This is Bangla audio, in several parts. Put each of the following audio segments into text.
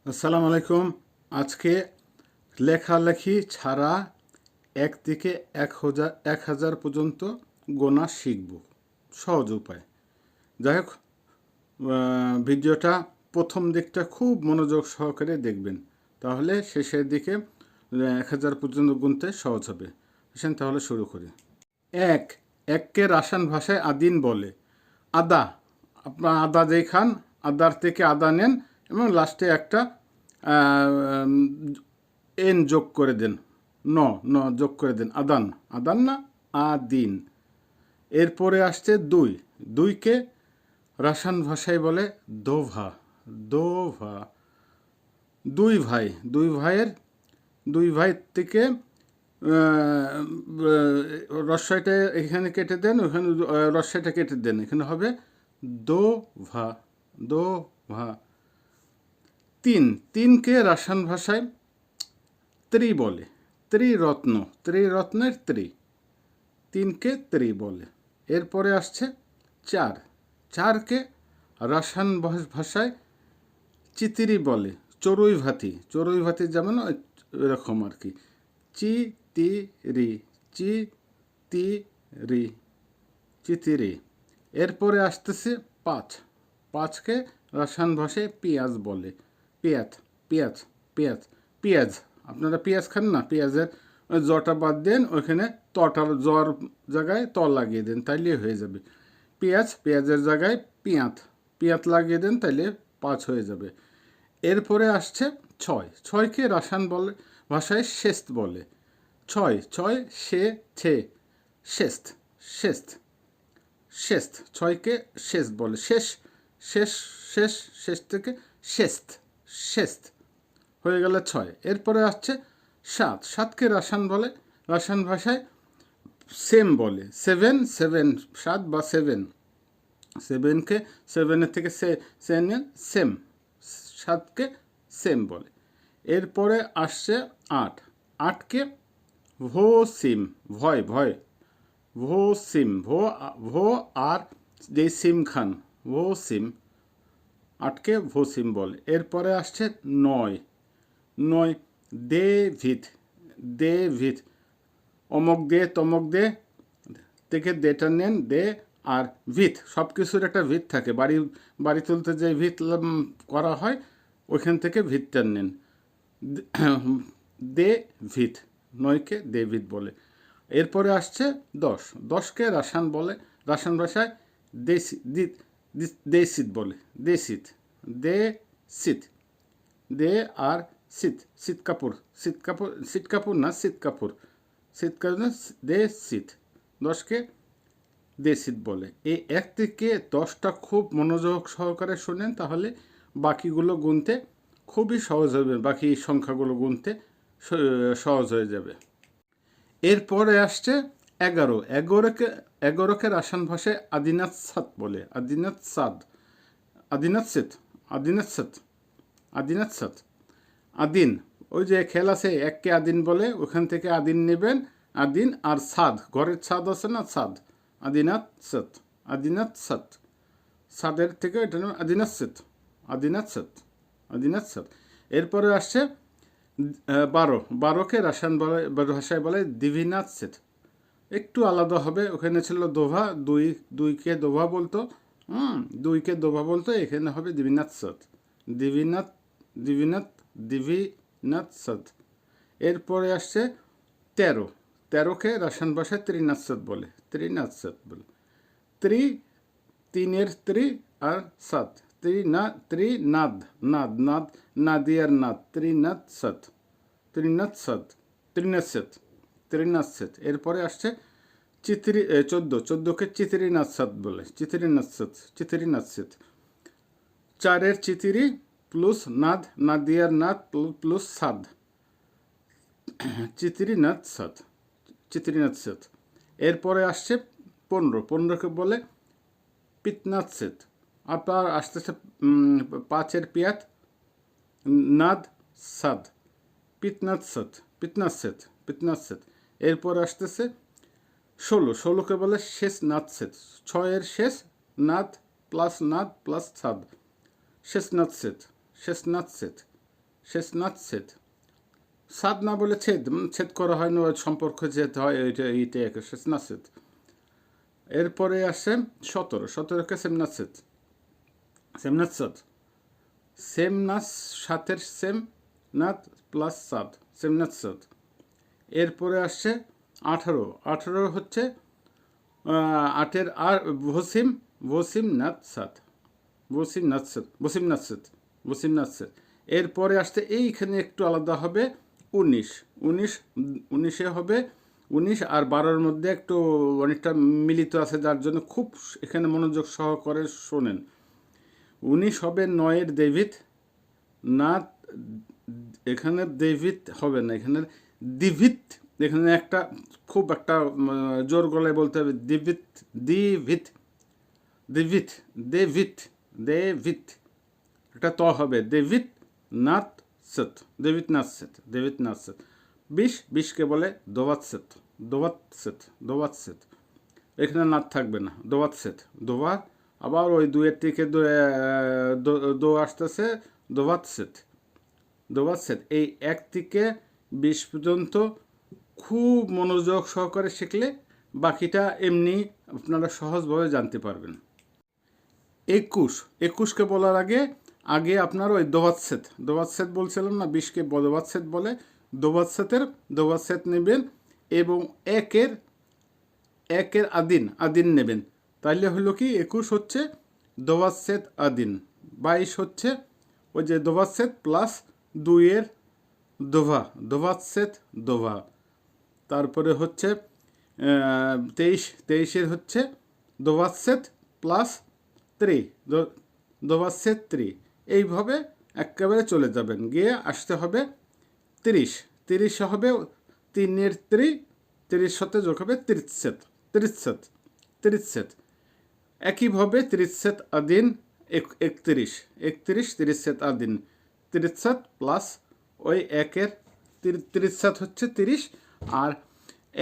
আসসালামু আলাইকুম। আজকে লেখালেখি ছাড়া 1 থেকে 1000 পর্যন্ত গোনা শিখব, সহজ উপায়। যাই হোক, ভিডিওটা প্রথম দিকটা খুব মনোযোগ সহকারে দেখবেন, তাহলে শেষের দিকে 1000 পর্যন্ত গুনতে সহজ হবে। আসেন তাহলে শুরু করি। এক, এককে রাসায়ন ভাষায় আদিন বলে। আদা, আপনার আদা যেই খান, আদার থেকে আদা নেন এবং লাস্টে একটা এন যোগ করে দেন, ন ন যোগ করে দেন, আদান, আদান না আদিন। এরপরে আসছে দুই, দুইকে রাসায়ন ভাষায় বলে দোভা, দোভা। দুই ভাই, দুই ভাই থেকে রস্যইটা এখানে কেটে দেন, ওখানে রস্যইটা কেটে দেন, এখানে হবে দোভা, দোভা। তিন, তিনকে রাসায়ন ভাষায় ত্রি বলে, ত্রিরত্ন, ত্রিরত্নের ত্রি, তিনকে ত্রি বলে। এরপরে আসছে চার, চারকে রাসায়ন ভাষায় চিতিরি বলে, চড়ুই ভাতি, চড়ুই ভাতি যেমন এরকম আর কি, চিতিরি, চিতিরি, চিতিরি। এরপরে আসতেছে পাঁচ, পাঁচকে রাসায়ন ভাষায় পেঁয়াজ বলে, পেঁয়াজ, পেঁয়াজ, পেঁয়াজ, পেঁয়াজ। আপনারা পেঁয়াজ খান না, পেঁয়াজের জটা বাদ দেন, ওইখানে তটার জ্বর জায়গায় ত লাগিয়ে দেন, তাইলে হয়ে যাবে পেঁয়াজ। পেঁয়াজের জায়গায় পিঁয়াত, পিঁয়াত লাগিয়ে দেন, তাইলে পাঁচ হয়ে যাবে। এরপরে আসছে ছয়, ছয়কে রাসায়ন বলে ভাষায় শেস্ত বলে, ছয়, ছয় সে ছে, শেস্ত, শেস্ত, শেস্ত। ছয়কে শেষ বলে, শেষ, শেষ, শেষ, শেষ থেকে শেস্ত, শেস্ত হয়ে গেল ছয়। এরপরে আসছে সাত, সাতকে রাসায়ন বলে, রাসায়ন ভাষায় সেম বলে, সেভেন, সেভেন, সাত বা সেভেন, সেভেনকে সেভেনের থেকে সে নেন, সেম, সাতকে সেম বলে। এরপরে আসছে আট, আটকে ভো সিম, ভয়, ভয়, ভো সিম, ভো আর যে সিম খান, ভো সিম, আটকে ভো সিম বলে। এরপরে আসছে নয়, নয় দেভিত, দেভিত, অমক দে তমক দে থেকে দেটা নেন, দে আর ভিত, সব কিছুর একটা ভিত থাকে, বাড়ি বাড়ি তুলতে যে ভিত করা হয়, ওইখান থেকে ভিতটা নেন, দে ভিত, নয়কে দে ভিত বলে। এরপরে আসছে দশ, দশকে রাসায়ন বলে, রাসায়ন ভাষায় দেশি, দেশিত বলে, দেশিত, দে শীত, দে আর শীত, শীত কাপুর, শীত কাপুর, শীত কাপুর না শীত কাপুর, শীত কাপুর দে শীত, দশকে দেশিত বলে। এই এক থেকে 10টা খুব মনোযোগ সহকারে শোনেন, তাহলে বাকিগুলো গুনতে খুবই সহজ হবে, বাকি সংখ্যাগুলো গুনতে সহজ হয়ে যাবে। এরপরে আসছে এগারো, এগারোকে রাসায়ন ভাষায় আদিনাথ সাত বলে, আদিনাথ সাদ, আদিনাথ সিত, আদিনাথ সাত, আদিনাথ সাত। আদিন, ওই যে খেল আছে এককে আদিন বলে, ওখান থেকে আদিন নেবেন, আদিন আর সাদ, ঘরের ছাদ আছে না, সাদ, আদিনাথ সত, আদিনাথ সত, সাদের থেকে এটা নেবেন আদিনাথ সত, আদিনাথ সত, আদিনাথ সত। এরপরে আসছে বারো, বারোকে রাসায়ন ভাষায় বলে দিভিনাথ সেত, একটু আলাদা হবে, ওখানে ছিল দোভা, দুই, দুইকে দোভা বলতো, দুইকে দোভা বলতো, এখানে হবে দিভিনাথ সত, দিভিনাথ, দিভিনাথ, দিভিনাথ সত। এরপরে আসছে তেরো, তেরোকে রাসায়ন ভাষায় ত্রিনাথ সত বলে, ত্রিনাথ সত বলে। ত্রি, তিনের ত্রি আর সাত, ত্রিনাদ, নাদ, নাদ, নাদিয়ার নাদ, ত্রিনাথ সত, ত্রিনাথ সত, ত্রিনাথ সত, ত্রিনাথ সত। এরপরে আসছে চিত্রি, 14, 14কে চিত্রিনাথ সত বলে, চিত্রিনাথ সত, চিত্রিনাথ সত। চারের চিতিরি প্লুস নাদ, নাদিয়ার নাদ প্লুস সাদ, চিত্রিনাথ সত, চিত্রিনাথ সত। এরপরে আসছে 15, 15কে বলে পিতনাথ সেত। আপনার আসতেছে পাঁচের পিয়াত, নাদ, সাদ, পিতনাথ সত, পিতনাথ সেত, পিতনাথ সেত। এরপর আসতেছে 16, 16কে বলে শেষ নাথ সেত, ছয়ের শেষ, নাথ প্লাস নাদ প্লাস সাদ, শেষনাথ সেত, শেষনাথ সেত। শেষনাথ সাদ না বলে ছেদ, ছেদ করা হয় না, সম্পর্ক যেতে হয়, এইটা একে শেষনাথ। এরপরে আসে 17কে সেমনাথ সাথের সেম নাথ প্লাস সাদ, সেমনাথ। এরপরে আসছে 18 হচ্ছে 8-এর আর ভসিমনাথ। এরপরে আসতে এইখানে একটু আলাদা হবে 19 হবে 19 আর 12-র মধ্যে একটু অনেকটা মিলিত আছে, যার জন্য খুব এখানে মনোযোগ সহকারে শোনেন। 19 হবে 9-এর ডেভিড না, এখানে ডেভিড হবে না, এখানে দিভিত, এখানে একটা খুব একটা জোর গলায় বলতে হবে দেভিত, এটা ত হবে দেভিত নাথ সেত। 20কে বলে দোয়াতসেত। এখানে নাথ থাকবে না, দোয়া, আবার ওই 2-এর থেকে দো আসতেছে দোয়াতসেত। এই 1 থেকে 20 পর্যন্ত খুব মনোযোগ সহকারে শিখলে বাকিটা এমনি আপনারা সহজভাবে জানতে পারবেন। 21কে বলার আগে আপনার ওই দোয়াতসেত বলছিলাম না, 20কে দোয়াতসেত বলে, দোয়াতসেত নেবেন এবং একের আদিন নেবেন। তাইলে হলো কি 21 হচ্ছে দোয়াতসেত আদিন, 22 হচ্ছে ওই যে দোয়াতসেত প্লাস 2-এর দোভা। তারপরে হচ্ছে 23-এর হচ্ছে দোয়াতসেত প্লাস 3, দোয়াতসেত 3। এইভাবে একেবারে চলে যাবেন, গিয়ে আসতে হবে 30 হবে 3-এর 30 সাথে যোগ হবে 30 একইভাবে 30 আদিন 31 30 আদিন 30 প্লাস ওই 1-এর 30 হচ্ছে 30 আর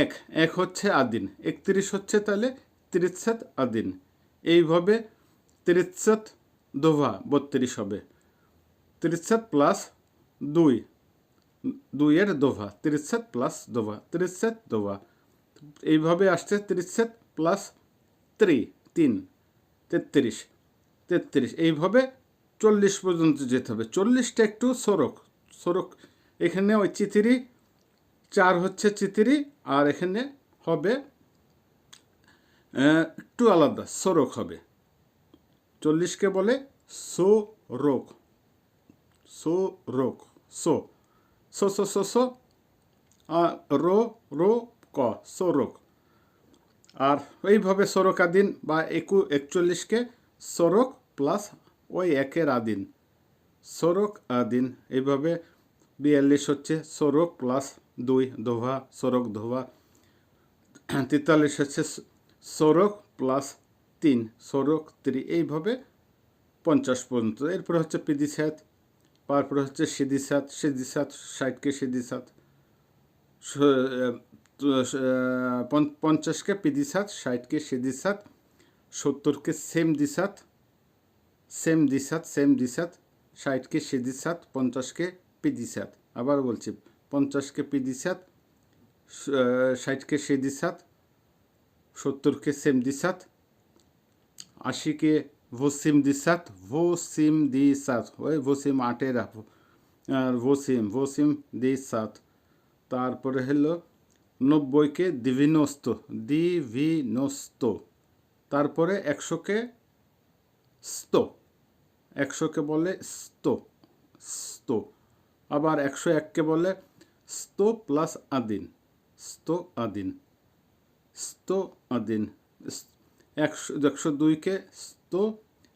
1 হচ্ছে আদিন, 31 হচ্ছে তাহলে 30 আদিন। এইভাবে 30 দোভা 32 হবে, 30 প্লাস 2-এর দোভা, 30 প্লাস দোভা, 30 দোভা। এইভাবে আসছে 30 প্লাস 3 33। এইভাবে 40 পর্যন্ত যেতে হবে। 40টা একটু সরক, এখানে ওই চিতিরি 4 হচ্ছে চিতিরি, আর এখানে হবে একটু আলাদা সরক হবে। 40কে বলে সরক, রো ক সরক। আর এইভাবে সরক আদিন বা 41কে সরক প্লাস ওই 1-এর আদিন, সরক আদিন। এইভাবে 42 হচ্ছে সরক প্লাস 2 দোভা, সরক দোভা। 43 হচ্ছে সরক প্লাস 3 সরক 3। এইভাবে 50 পর্যন্ত। এরপরে হচ্ছে পিদিসাত, তারপরে হচ্ছে সিদিসাত 60কে সিদিসাত, 50কে পিদিসাত, 60কে সিদিসাত, 70কে সেম দিসাত, 60কে সিদিসাত, 50কে পিদিসাত। আবার বলছি 50কে পিদিসাত, 60কে সিদিসাত, 70কে সেম দিসাত, 80কে ভসিম দিসাত, ওই ভসিম 8-এর আর ভসিম দিসাত। তারপরে হলো 90কে দিভিনস্ত। তারপরে 100কে একশোকে বলে sto। আবার 101কে বলে sto প্লাস আদিন, 102কে sto,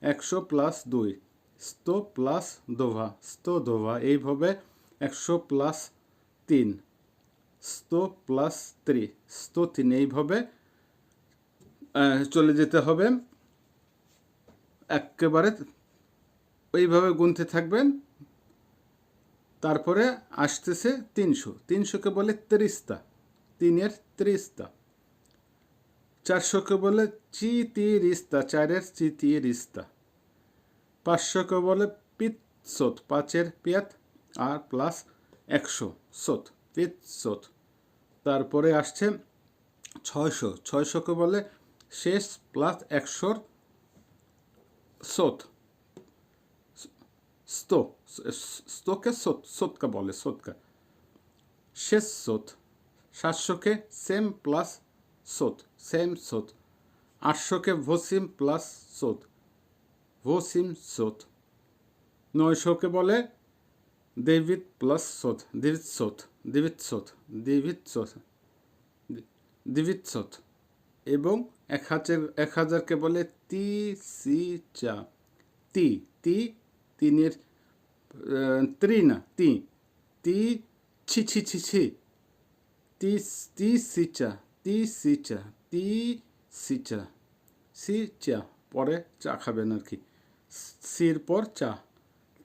100 প্লাস 2 sto প্লাস দোভা। এইভাবে 100 প্লাস 3 sto প্লাস 3 এইভাবে চলে যেতে হবে। একেবারে ওইভাবে গুনতে থাকবেন। তারপরে আসতেছে 300কে বলে 30টা, 3-এর 30টা। 400কে বলে চিতিরিস্তা, 4-এর চিতিরিস্তা। 500কে বলে পিৎসত, 5-এর পিয়াত, আর প্লাস 100 সোত, পিত সোত। তারপরে আসছে 600, 600কে বলে শেষ প্লাস 100 সোত, sto, stoকে সোত, সোতকা বলে, সোতকা, শেষ সোত। 700কে সেম প্লাস সোত, সেম সোত। 800কে ভসিম প্লাস সোত, ভসিম সোত। 900কে বলে দেভিত প্লাস সোত, দেভিত সোত, দেভিত সোত, দেভিত সোত, দেভিত সোত। এবং 1000কে বলে তি সি চা, তি, তি, তিনের ত্রি না, তি, তি ছি ছি ছি ছি, তি, তি সিচা, তি সিচা, তি সিচা, সি চা, পরে চা খাবেন আর কি, সির পর চা,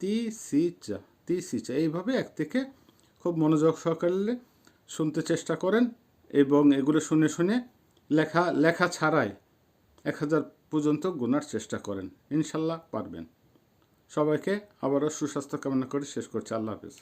তি সি চা, তি সি চা। এইভাবে এক থেকে খুব মনোযোগ সহকারে শুনতে চেষ্টা করেন এবং এগুলো শুনে শুনে লেখা ছাড়াই 1000 পর্যন্ত গোনার চেষ্টা করেন, ইনশাল্লাহ পারবেন। সবাইকে আবারও সুস্বাস্থ্য কামনা করে শেষ করছি। আল্লাহ হাফিজ।